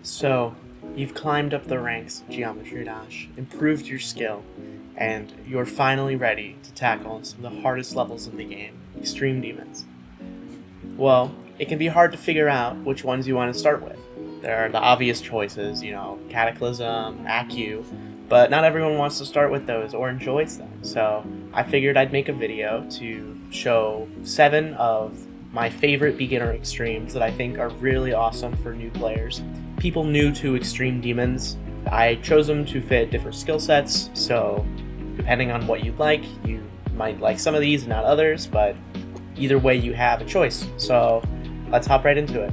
So, you've climbed up the ranks of Geometry Dash, improved your skill, and you're finally ready to tackle some of the hardest levels in the game, Extreme Demons. Well, it can be hard to figure out which ones you want to start with. There are the obvious choices, Cataclysm, Accu, but not everyone wants to start with those or enjoys them. So I figured I'd make a video to show 7 of my favorite beginner extremes that I think are really awesome for new players. People new to Extreme Demons, I chose them to fit different skill sets, so depending on what you might like some of these and not others, but either way you have a choice. So let's hop right into it.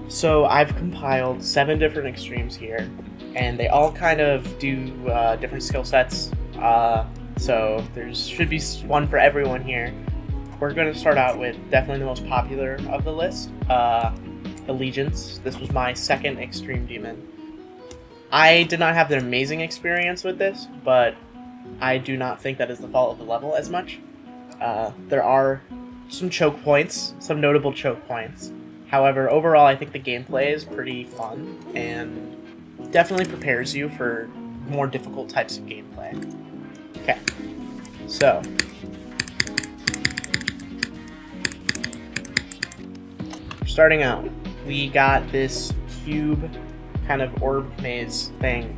So I've compiled 7 different extremes here, and they all kind of do different skill sets. So should be one for everyone here. We're going to start out with definitely the most popular of the list, Allegiance. This was my second Extreme Demon. I did not have an amazing experience with this, but I do not think that is the fault of the level as much. There are some choke points, some notable choke points. However, overall, I think the gameplay is pretty fun and definitely prepares you for more difficult types of gameplay. Okay, so starting out, we got this cube kind of orb maze thing.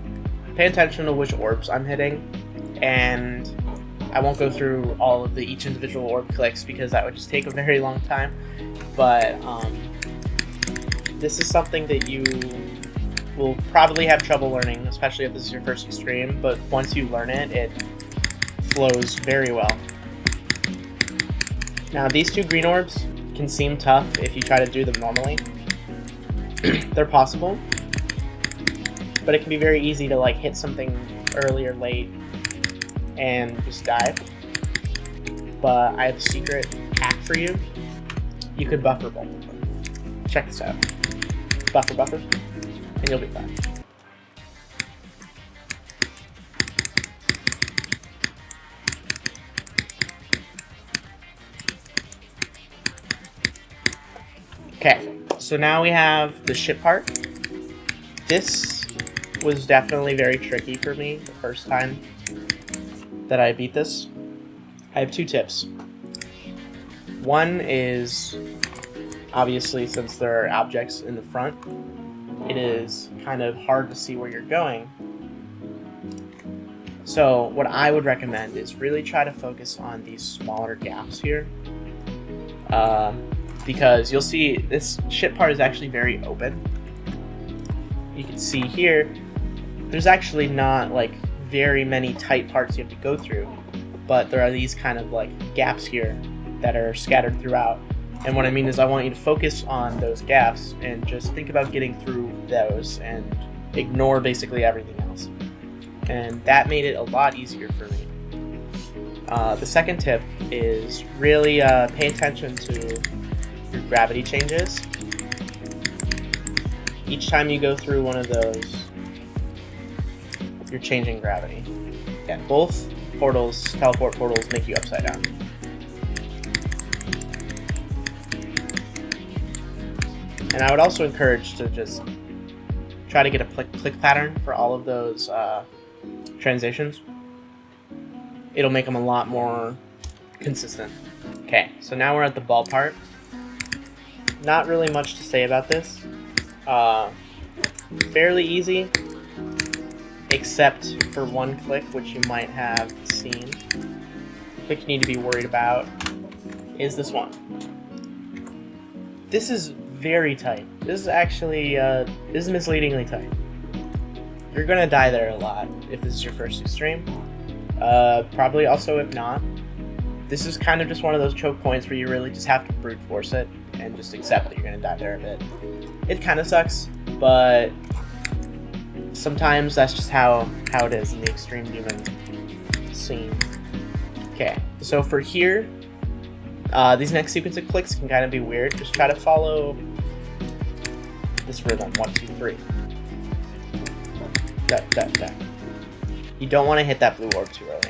Pay attention to which orbs I'm hitting, and I won't go through all of each individual orb clicks because that would just take a very long time, but this is something that you will probably have trouble learning, especially if this is your first extreme, but once you learn it, it flows very well. Now, these 2 green orbs can seem tough if you try to do them normally. They're possible, but it can be very easy to hit something early or late and just die. But I have a secret hack for you. You could buffer both of them. Check this out. Buffer, and you'll be fine. Okay, so now we have the ship part. This was definitely very tricky for me the first time that I beat this. I have 2 tips. One is, obviously, since there are objects in the front, it is kind of hard to see where you're going. So what I would recommend is really try to focus on these smaller gaps here. Because you'll see this ship part is actually very open. You can see here, there's actually not very many tight parts you have to go through, but there are these kind of gaps here that are scattered throughout. And what I mean is I want you to focus on those gaps and just think about getting through those and ignore basically everything else. And that made it a lot easier for me. The second tip is really pay attention to your gravity changes. Each time you go through one of those, you're changing gravity. Yeah, both teleport portals make you upside down. And I would also encourage to just try to get a click pattern for all of those transitions. It'll make them a lot more consistent. Okay, so now we're at the ball part. Not really much to say about this. Fairly easy, except for one click, which you might have seen. The click you need to be worried about is this one. This is very tight. This is actually this is misleadingly tight. You're gonna die there a lot if this is your first extreme. Probably also if not. This is kind of just one of those choke points where you really just have to brute force it and just accept that you're gonna die there a bit. It kind of sucks, but sometimes that's just how it is in the Extreme Demon scene. Okay, so for here, These next sequence of clicks can kind of be weird. Just try to follow this rhythm, 1, 2, 3. Da. You don't want to hit that blue orb too early.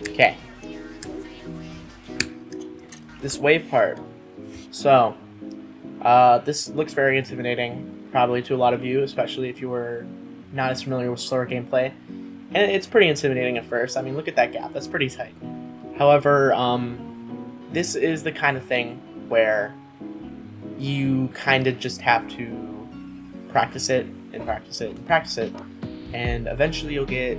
Okay. This wave part. So, this looks very intimidating, probably to a lot of you, especially if you were not as familiar with slower gameplay. And it's pretty intimidating at first. I mean, look at that gap. That's pretty tight. However, this is the kind of thing where you kind of just have to practice it and practice it and practice it, and eventually you'll get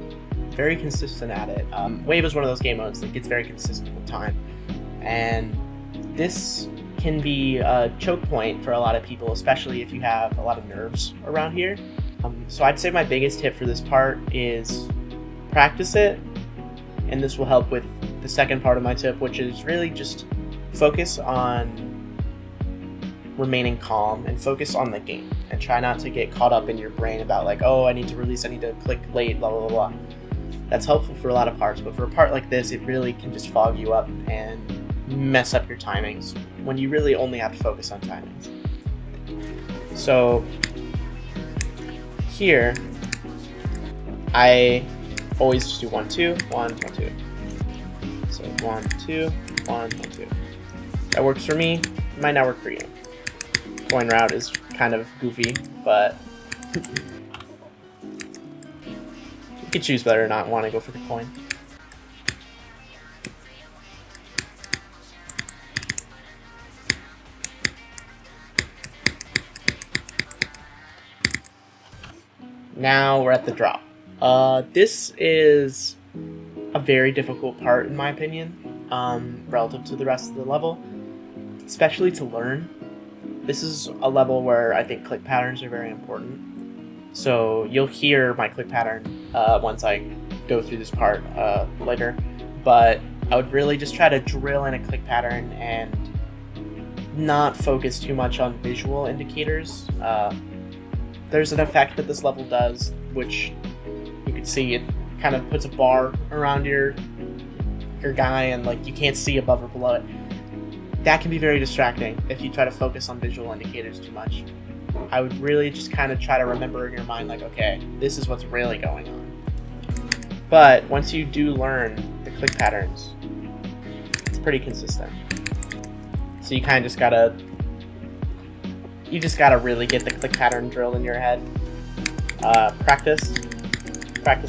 very consistent at it. Wave is one of those game modes that gets very consistent with time, and this can be a choke point for a lot of people, especially if you have a lot of nerves around here. So I'd say my biggest tip for this part is practice it, and this will help with the second part of my tip, which is really just focus on remaining calm and focus on the game, and try not to get caught up in your brain about like, oh, I need to release, I need to click late, blah blah blah. That's helpful for a lot of parts, but for a part like this, it really can just fog you up and mess up your timings when you really only have to focus on timings. So here, I always just do 1, 2, 1, 1, 2. So 1, 2, 1, 1, 2. That works for me. It might not work for you. Coin route is kind of goofy, but you could choose whether or not want to go for the coin. Now we're at the drop. This is a very difficult part in my opinion, relative to the rest of the level, especially to learn. This is a level where I think click patterns are very important. So you'll hear my click pattern once I go through this part later, but I would really just try to drill in a click pattern and not focus too much on visual indicators. There's an effect that this level does, which you can see it kind of puts a bar around your guy, and like you can't see above or below it. That can be very distracting if you try to focus on visual indicators too much. I would really just kind of try to remember in your mind, like, okay, this is what's really going on. But once you do learn the click patterns, it's pretty consistent. So you kind of just gotta really get the click pattern drilled in your head. Practice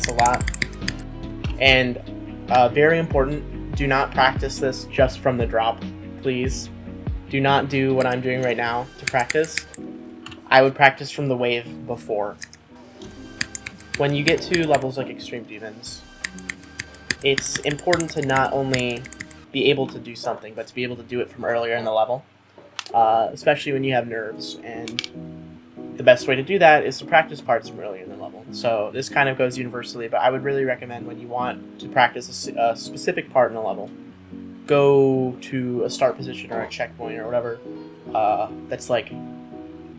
a lot. And very important, do not practice this just from the drop, please. Do not do what I'm doing right now to practice. I would practice from the wave before. When you get to levels like Extreme Demons, it's important to not only be able to do something, but to be able to do it from earlier in the level. Especially when you have nerves, and the best way to do that is to practice parts from earlier in the level. So this kind of goes universally, but I would really recommend when you want to practice a specific part in a level, go to a start position or a checkpoint or whatever that's like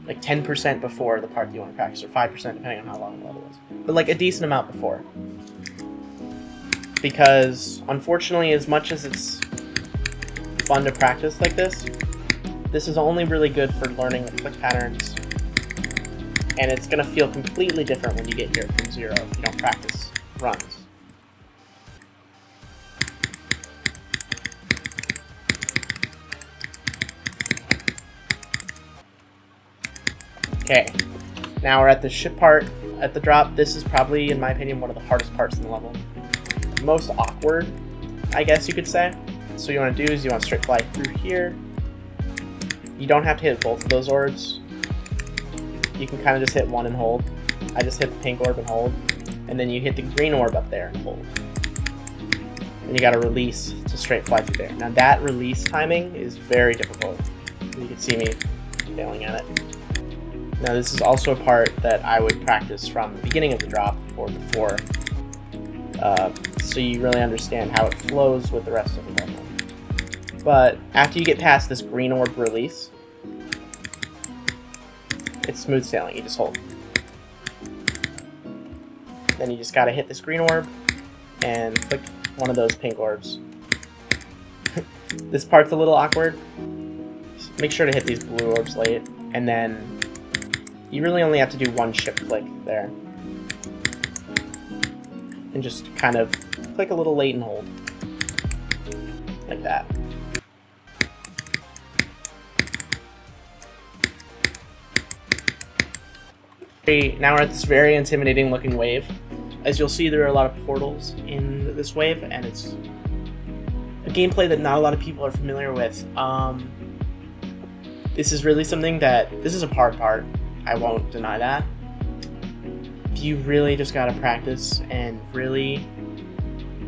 10% before the part that you want to practice, or 5% depending on how long the level is, but like a decent amount before. Because unfortunately, as much as it's fun to practice like this is only really good for learning the click patterns, and it's going to feel completely different when you get here from zero if you don't practice runs. Okay, now we're at the ship part at the drop. This is probably, in my opinion, one of the hardest parts in the level. Most awkward, I guess you could say. So what you want to do is you want to straight fly through here. You don't have to hit both of those orbs. You can kind of just hit one and hold. I just hit the pink orb and hold. And then you hit the green orb up there and hold. And you gotta release to straight fly through there. Now that release timing is very difficult. You can see me failing at it. Now this is also a part that I would practice from the beginning of the drop or before, so you really understand how it flows with the rest of the level. But after you get past this green orb release, it's smooth sailing. You just hold. Then you just gotta hit this green orb and click one of those pink orbs. This part's a little awkward. Just make sure to hit these blue orbs late, and then you really only have to do one shift click there. And just kind of click a little late and hold. Like that. Now we're at this very intimidating looking wave. As you'll see, there are a lot of portals in this wave, and it's a gameplay that not a lot of people are familiar with. This is really something this is a hard part. I won't deny that. You really just gotta practice and really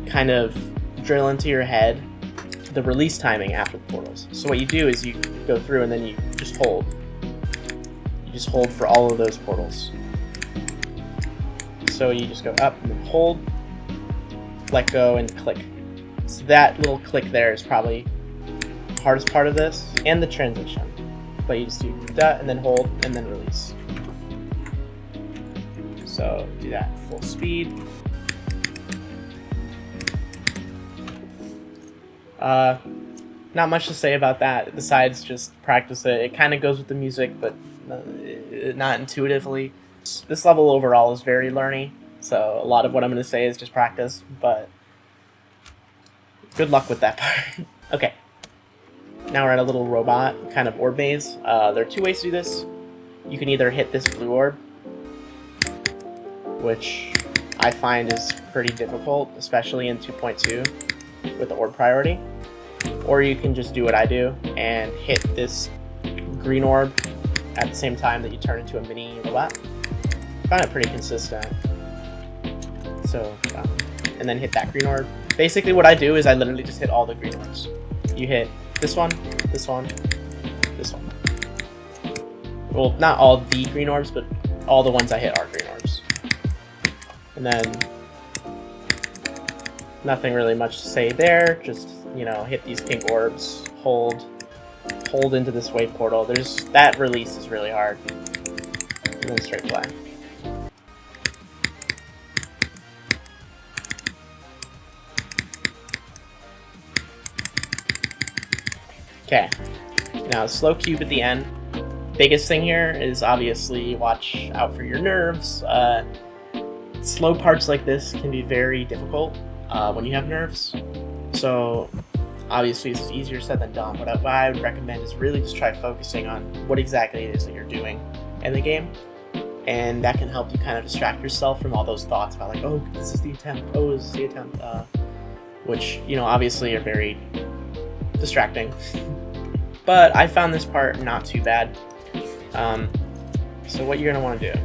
kind of drill into your head the release timing after the portals. So what you do is you go through and then you just hold. You just hold for all of those portals. So you just go up and then hold, let go, and click. So that little click there is probably the hardest part of this, and the transition. But you just do that and then hold and then release. So do that full speed. Not much to say about that besides just practice it. It kind of goes with the music, but not intuitively. This level overall is very learny, so a lot of what I'm going to say is just practice, but good luck with that part. Okay, now we're at a little robot kind of orb maze. There are two ways to do this. You can either hit this blue orb, which I find is pretty difficult, especially in 2.2 with the orb priority, or you can just do what I do and hit this green orb at the same time that you turn into a mini robot. I find it pretty consistent. So, and then hit that green orb. Basically what I do is I literally just hit all the green orbs. You hit this one, this one, this one. Well, not all the green orbs, but all the ones I hit are green orbs. And then, nothing really much to say there, just, you know, hit these pink orbs, hold into this wave portal. That release is really hard. And then straight play. Okay, now slow cube at the end. Biggest thing here is obviously watch out for your nerves. Slow parts like this can be very difficult when you have nerves. So obviously this is easier said than done, but what I would recommend is really just try focusing on what exactly it is that you're doing in the game. And that can help you kind of distract yourself from all those thoughts about like, oh, this is the attempt, oh, this is the attempt, which, you know, obviously are very distracting. But I found this part not too bad. So what you're going to want to do,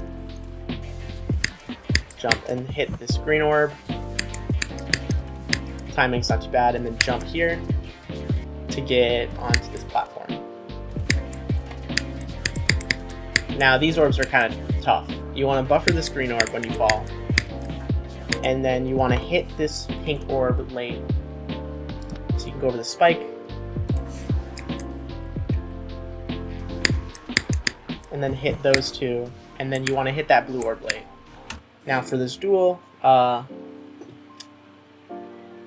jump and hit this green orb. Timing's not too bad, and then jump here to get onto this platform. Now these orbs are kind of tough. You want to buffer this green orb when you fall, and then you want to hit this pink orb late. So you can go over the spike, and then hit those two, and then you want to hit that blue orb late. Now for this duel, try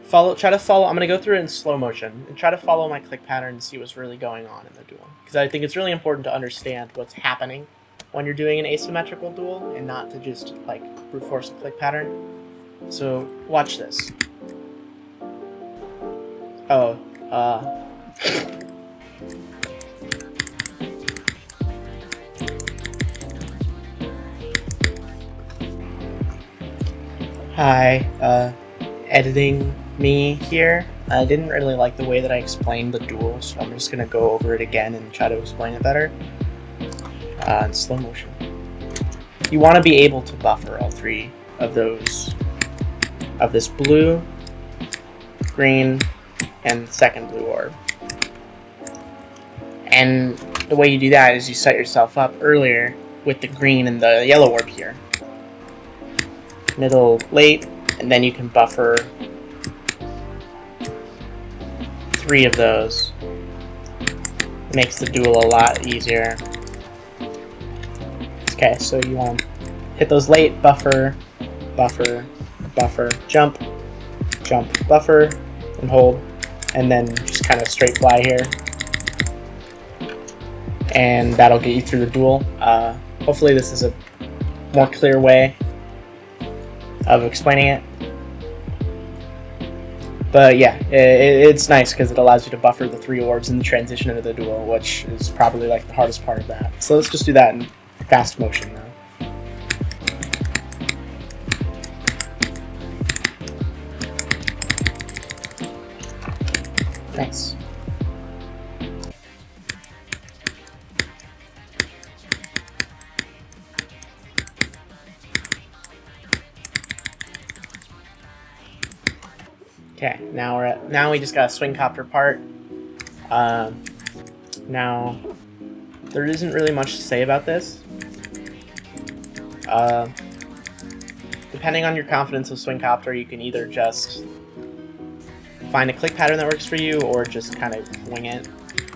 to follow, I'm going to go through it in slow motion, and try to follow my click pattern and see what's really going on in the duel. Because I think it's really important to understand what's happening when you're doing an asymmetrical duel, and not to just, like, brute force a click pattern. So, watch this. Oh, Hi, editing me here. I didn't really like the way that I explained the duel, so I'm just going to go over it again and try to explain it better in slow motion. You want to be able to buffer all three of those, of this blue, green, and second blue orb. And the way you do that is you set yourself up earlier with the green and the yellow orb here. Middle, late, and then you can buffer 3 of those makes the duel a lot easier. Okay, so you want to hit those late, buffer, buffer, buffer, jump, jump, buffer, and hold, and then just kind of straight fly here. And that'll get you through the duel. Hopefully this is a more clear way of explaining it. But yeah, it's nice because it allows you to buffer the 3 orbs in the transition into the duel, which is probably like the hardest part of that. So let's just do that in fast motion now. Nice. Okay, now we just got a swing copter part. Now there isn't really much to say about this. Depending on your confidence of swing copter, you can either just find a click pattern that works for you or just kind of wing it.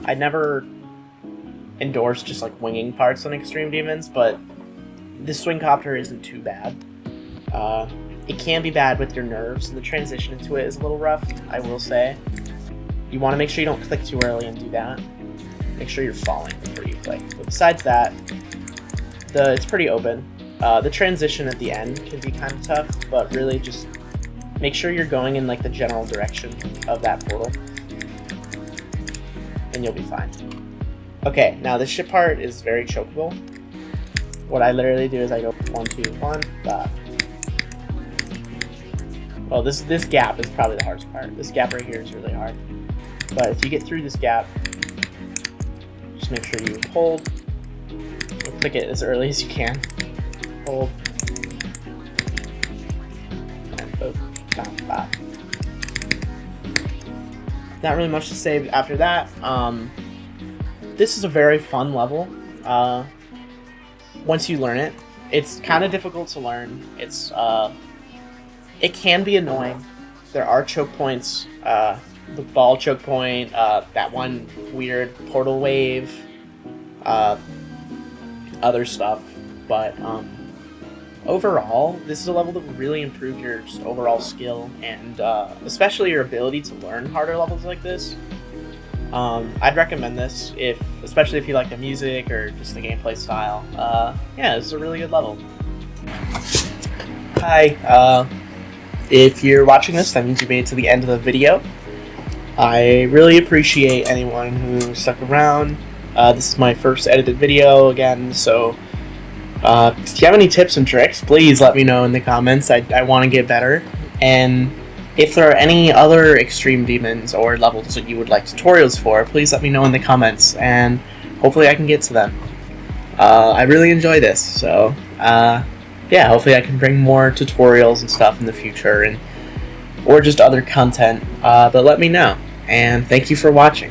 I'd never endorse just like winging parts on Extreme Demons, but this swing copter isn't too bad. It can be bad with your nerves, and the transition into it is a little rough, I will say. You want to make sure you don't click too early and do that. Make sure you're falling before you click. But besides that, it's pretty open. The transition at the end can be kind of tough, but really just make sure you're going in like the general direction of that portal, and you'll be fine. Okay, now this ship part is very chokeable. What I literally do is I go 1, 2, 1, dot. Well, this gap is probably the hardest part. This gap right here is really hard. But if you get through this gap, just make sure you hold. Click it as early as you can. Hold. And boop, bop, bop. Not really much to say after that. This is a very fun level. Once you learn it, it's kind of difficult to learn. It can be annoying. There are choke points. The ball choke point, that one weird portal wave, other stuff. But overall, this is a level that will really improve your just overall skill and especially your ability to learn harder levels like this. I'd recommend this, especially if you like the music or just the gameplay style. Yeah, this is a really good level. Hi. If you're watching this, that means you made it to the end of the video. I really appreciate anyone who stuck around. This is my first edited video again, so if you have any tips and tricks, please let me know in the comments. I want to get better. And if there are any other Extreme Demons or levels that you would like tutorials for, please let me know in the comments, and hopefully I can get to them. I really enjoy this, so yeah, hopefully I can bring more tutorials and stuff in the future, or just other content, but let me know. And thank you for watching.